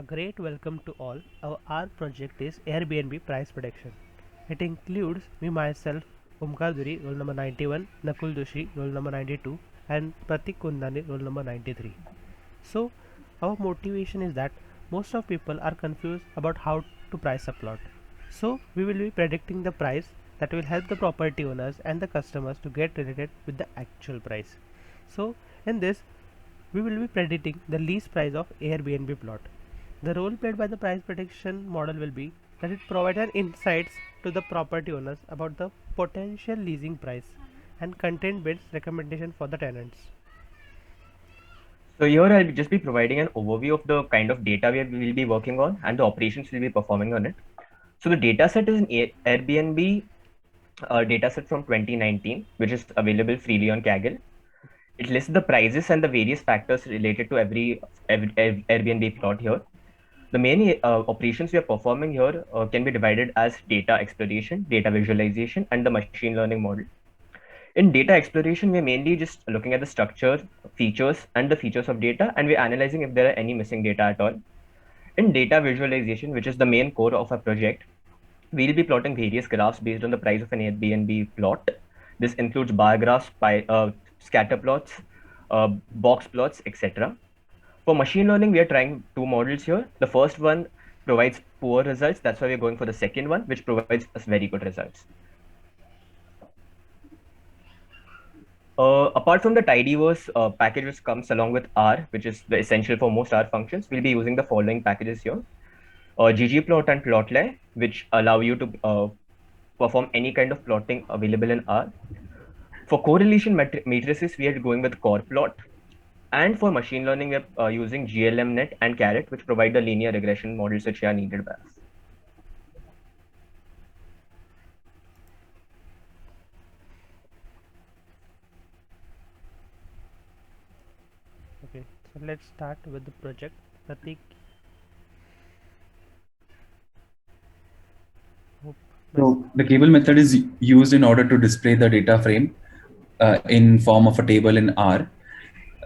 A great welcome to all. Our project is AirBNB price prediction. It includes me myself, Omkar Dhuri, roll number 91, Nakul Joshi, roll number 92, and Pratik Kundnani, roll number 93. So, our motivation is that most of people are confused about how to price a plot. So, we will be predicting the price that will help the property owners and the customers to get related with the actual price. So, in this, we will be predicting the lease price of Airbnb plot. The role played by the price prediction model will be that it provides an insights to the property owners about the potential leasing price and content based recommendation for the tenants. So here I'll just be providing an overview of the kind of data we will be working on and the operations we'll be performing on it. So the data set is an Airbnb data set from 2019, which is available freely on Kaggle. It lists the prices and the various factors related to every Airbnb plot here. The main operations we are performing here can be divided as data exploration, data visualization, and the machine learning model. In data exploration, we're mainly just looking at the structure, features, and the features of data, and we're analyzing if there are any missing data at all. In data visualization, which is the main core of our project, we'll be plotting various graphs based on the price of an Airbnb plot. This includes bar graphs, scatter plots, box plots, etc. For machine learning, we are trying two models here. The first one provides poor results. That's why we're going for the second one, which provides us very good results. Apart from the tidyverse package which comes along with R, which is the essential for most R functions, we'll be using the following packages here. ggplot and plotly, which allow you to perform any kind of plotting available in R. For correlation matrices, we are going with corplot. And for machine learning, we're using glmnet and caret, which provide the linear regression models which are needed by us. Okay, so let's start with the project. Pratik. So the cable method is used in order to display the data frame in form of a table in R.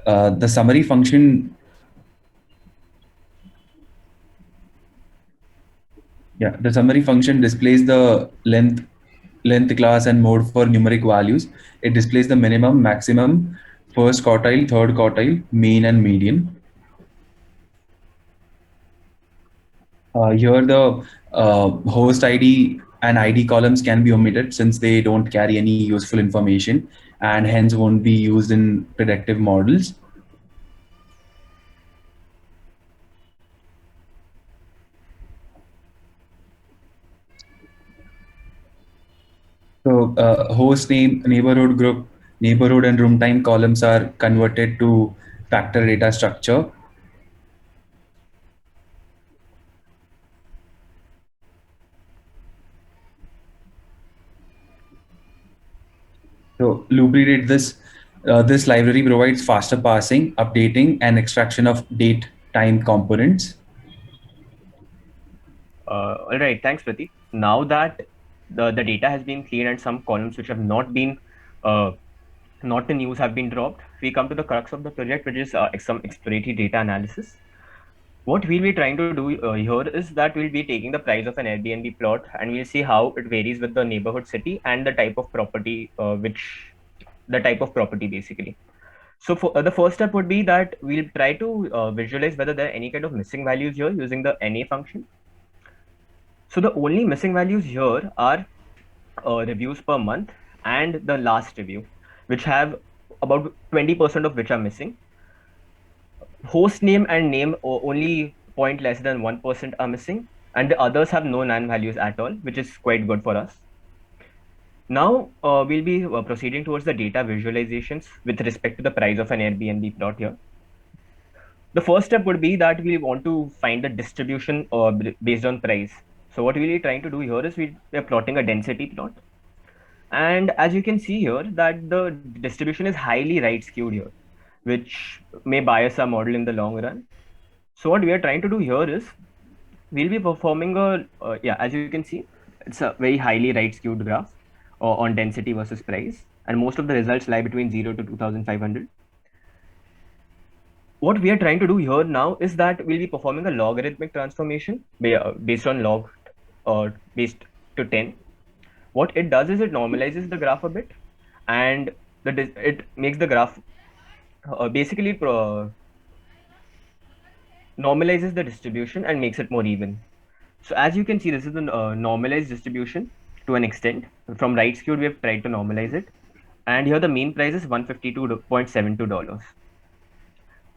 The summary function, the summary function displays the length class and mode for numeric values. It displays the minimum, maximum, first quartile, third quartile, mean, and median. Here the host ID and ID columns can be omitted since they don't carry any useful information and hence won't be used in predictive models. So host name, neighborhood group, neighborhood and room time columns are converted to factor data structure. So lubricate this. This library provides faster parsing, updating, and extraction of date time components. All right, thanks, Pratik. Now that the data has been cleaned and some columns which have not been not in use have been dropped, we come to the crux of the project, which is some exploratory data analysis. What we'll be trying to do here is that we'll be taking the price of an Airbnb plot and we'll see how it varies with the neighborhood city and the type of property, basically. So for the first step would be that we'll try to visualize whether there are any kind of missing values here using the NA function. So the only missing values here are reviews per month and the last review, which have about 20% of which are missing. Host name and name only point less than 1% are missing, and the others have no NaN values at all, which is quite good for us. Now we'll be proceeding towards the data visualizations with respect to the price of an Airbnb plot here. The first step would be that we want to find the distribution based on price. So what we'll be trying to do here is we're plotting a density plot. And as you can see here, that the distribution is highly right skewed here, which may bias our model in the long run. So what we are trying to do here is we'll be performing as you can see, it's a very highly right skewed graph on density versus price. And most of the results lie between 0 to 2,500. what we are trying to do here now is that we'll be performing a logarithmic transformation based on log based to 10. What it does is it normalizes the graph a bit, and it makes the graph basically normalizes the distribution and makes it more even. So as you can see, this is the normalized distribution to an extent. From right skewed, we have tried to normalize it. And here the mean price is $152.72.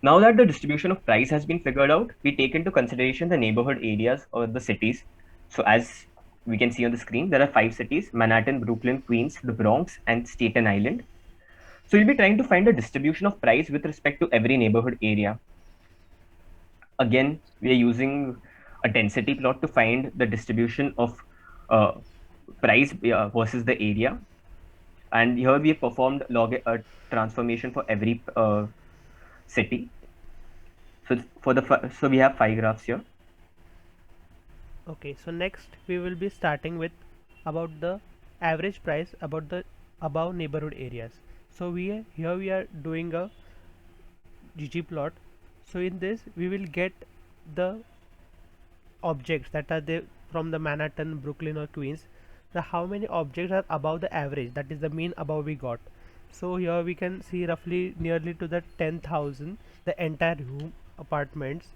Now that the distribution of price has been figured out, we take into consideration the neighborhood areas or the cities. So as we can see on the screen, there are 5 cities: Manhattan, Brooklyn, Queens, the Bronx, and Staten Island. So we'll be trying to find a distribution of price with respect to every neighborhood area. Again, we are using a density plot to find the distribution of uh, price versus the area. And here we have performed log transformation for every city. So so we have 5 graphs here. Okay, so next we will be starting with about the average price about the above neighborhood areas. So here we are doing a ggplot. So in this we will get the objects that are there from the Manhattan, Brooklyn or Queens, the how many objects are above the average, that is the mean above we got. So here we can see roughly nearly to the 10,000 the entire room apartments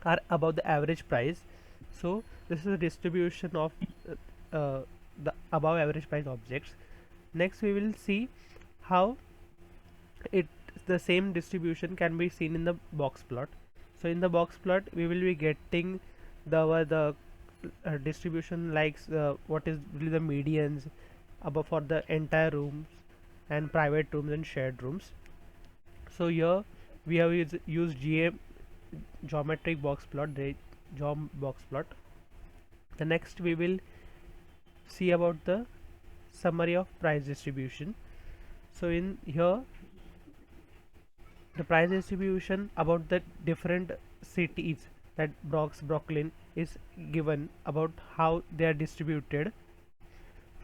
are above the average price. So this is a distribution of the above average price objects. Next we will see how it the same distribution can be seen in the box plot. So in the box plot we will be getting the distribution like what is really the medians above for the entire rooms and private rooms and shared rooms. So here we have used geometric box plot, the geom box plot. The next we will see about the summary of price distribution. So in here the price distribution about the different cities, that Bronx, Brooklyn is given about how they are distributed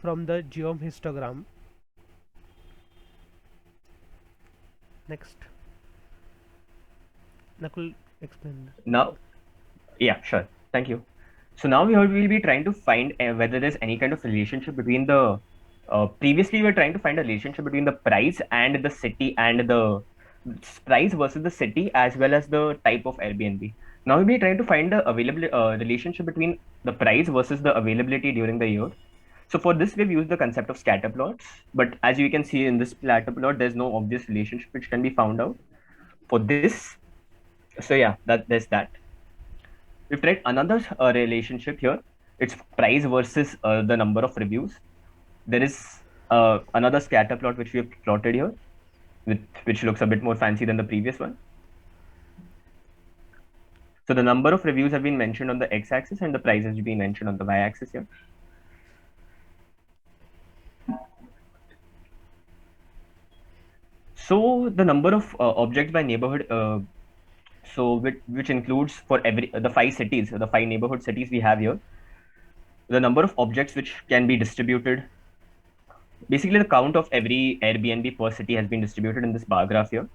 from the geom histogram. Next, Nakul, explain. Now, yeah, sure. Thank you. So now we will be trying to find whether there's any kind of relationship between the previously we were trying to find a relationship between the price and the city and the price versus the city as well as the type of Airbnb. Now we'll be trying to find the available relationship between the price versus the availability during the year. So for this, we've used the concept of scatter plots. But as you can see in this scatter plot, there's no obvious relationship which can be found out for this. So yeah, there's that. We've tried another relationship here. It's price versus the number of reviews. There is another scatter plot which we have plotted here, which looks a bit more fancy than the previous one. So the number of reviews have been mentioned on the x-axis and the price has been mentioned on the y-axis here. So the number of objects by neighborhood, which includes for every the 5 cities, the 5 neighborhood cities we have here, the number of objects which can be distributed. Basically, the count of every Airbnb per city has been distributed in this bar graph here.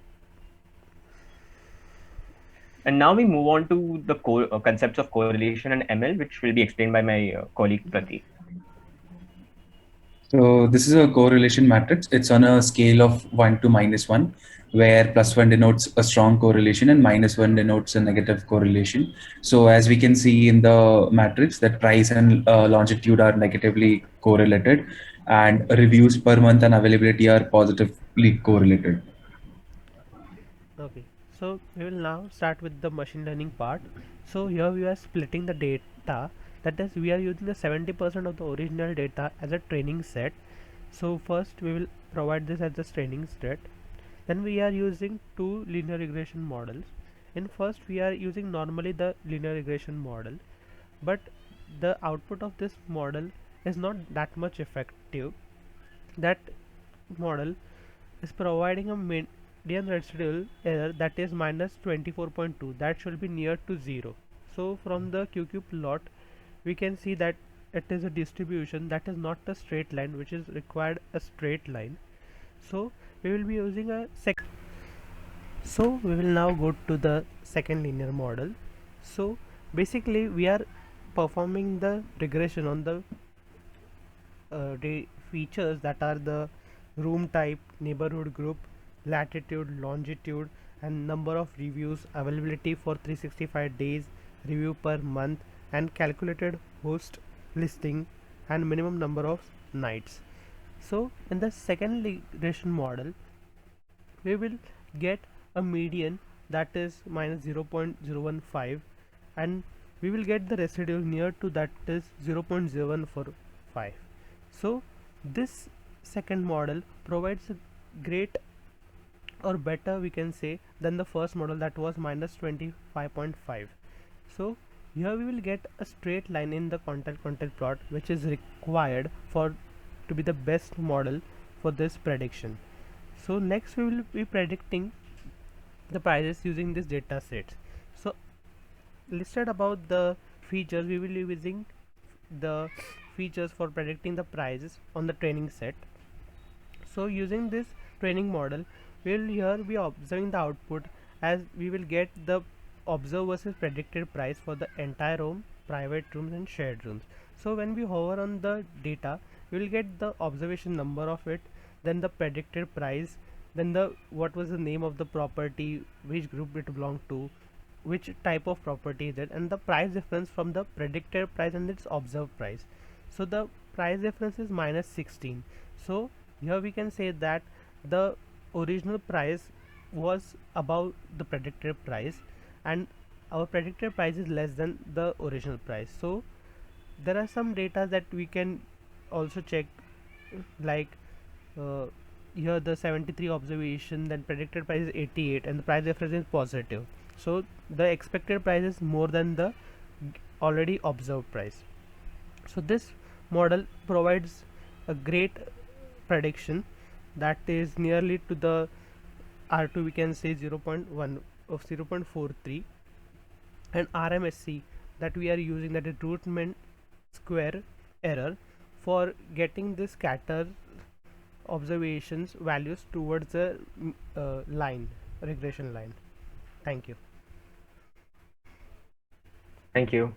And now we move on to the concepts of correlation and ML, which will be explained by my colleague Pratik. So this is a correlation matrix. It's on a scale of 1 to -1, where +1 denotes a strong correlation and -1 denotes a negative correlation. So as we can see in the matrix, that price and longitude are negatively correlated, and reviews per month and availability are positively correlated. Okay, so we will now start with the machine learning part. So here we are splitting the data, that is we are using the 70% of the original data as a training set. So first we will provide this as a training set. Then we are using 2 linear regression models. In first we are using normally the linear regression model, but the output of this model is not that much effective. That model is providing a median residual error that is minus 24.2, that should be near to 0. So from the QQ plot we can see that it is a distribution that is not a straight line, which is required a straight line. So we will be using a So we will now go to the second linear model. So basically we are performing the regression on the features that are the room type, neighborhood group, latitude, longitude, and number of reviews, availability for 365 days, review per month, and calculated host listing and minimum number of nights. So in the second regression model, we will get a median that is minus 0.015, and we will get the residual near to that is 0.0145. So this second model provides a great or better, we can say, than the first model that was minus 25.5. So here we will get a straight line in the content plot, which is required for to be the best model for this prediction. So next we will be predicting the prices using this data sets. So listed about the features, we will be using the features for predicting the prices on the training set. So using this training model, we will here be observing the output, as we will get the observed versus predicted price for the entire room, private rooms, and shared rooms. So when we hover on the data, we will get the observation number of it, then the predicted price, then the what was the name of the property, which group it belonged to, which type of property is it, and the price difference from the predicted price and its observed price. So the price difference is minus 16. So here we can say that the original price was above the predicted price, and our predicted price is less than the original price. So there are some data that we can also check, like uh, here the 73 observation, then predicted price is 88, and the price difference is positive. So the expected price is more than the already observed price. So this model provides a great prediction that is nearly to the R2, we can say 0.1 of 0.43, and RMSE that we are using, that is root mean square error, for getting this scatter observations values towards the line, regression line. Thank you. Thank you.